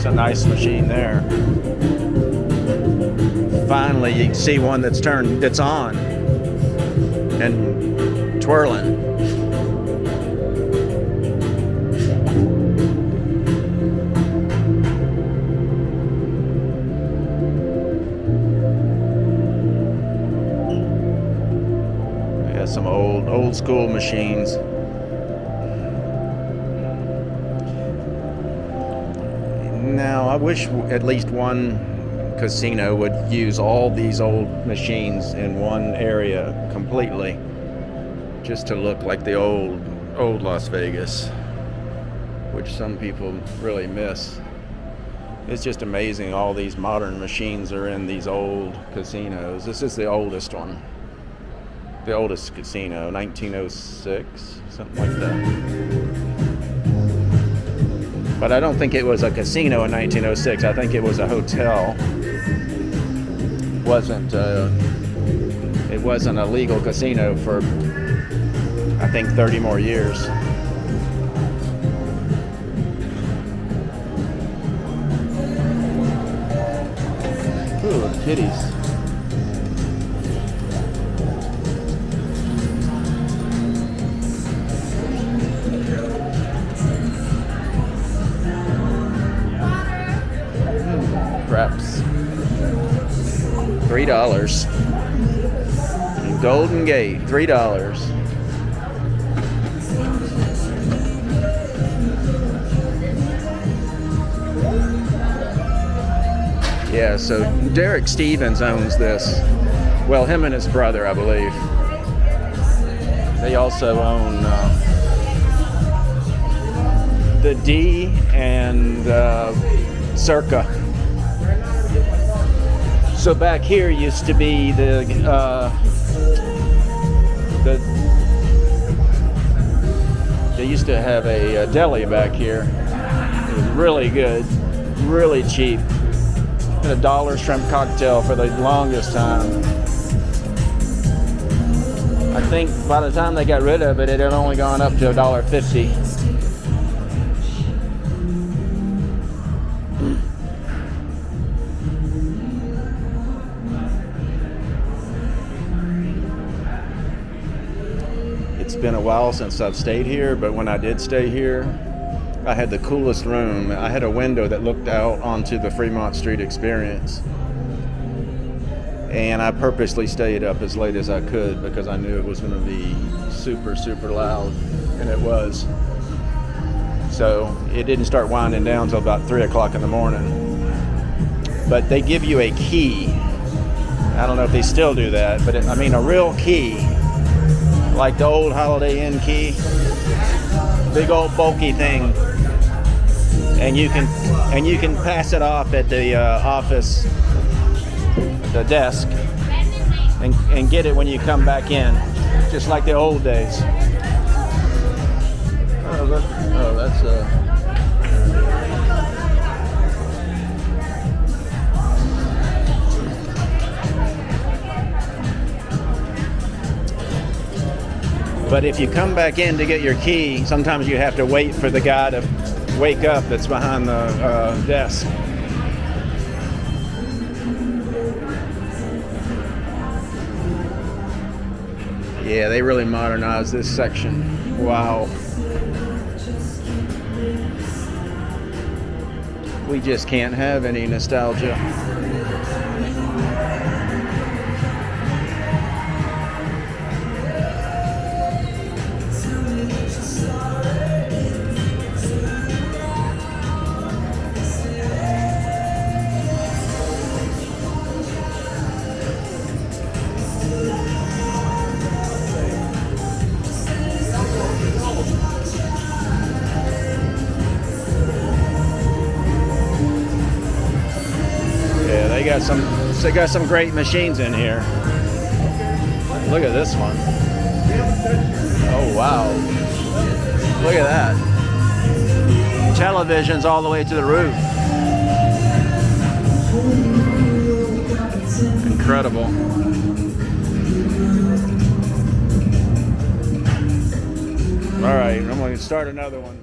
a nice machine there. Finally, you see one that's on and twirling. We got some old school machines. Now, I wish at least one casino would use all these old machines in one area completely, just to look like the old Las Vegas, which some people really miss. It's just amazing all these modern machines are in these old casinos. This is the oldest one, the oldest casino, 1906, something like that. But I don't think it was a casino in 1906. I think it was a hotel. It wasn't a legal casino for, I think, 30 more years. Ooh, kitties. Craps. $3. Golden Gate, $3. Yeah, so Derek Stevens owns this. Well, him and his brother, I believe. They also own the D and Circa. So back here used to be they used to have a deli back here. It was really good, really cheap. And $1 shrimp cocktail for the longest time. I think by the time they got rid of it, it had only gone up to $1.50. It's been a while since I've stayed here, but when I did stay here, I had the coolest room. I had a window that looked out onto the Fremont Street Experience. And I purposely stayed up as late as I could because I knew it was going to be super, super loud, and it was. So it didn't start winding down until about 3 o'clock in the morning. But they give you a key. I don't know if they still do that, but a real key. Like the old Holiday Inn key, big old bulky thing, and you can pass it off at the office, the desk, and get it when you come back in, just like the old days. Oh, that's But if you come back in to get your key, sometimes you have to wait for the guy to wake up that's behind the desk. Yeah, they really modernized this section. Wow. We just can't have any nostalgia. They got some great machines in here. Look at this one. Oh wow. Look at that. Televisions all the way to the roof. Incredible. All right, I'm going to start another one.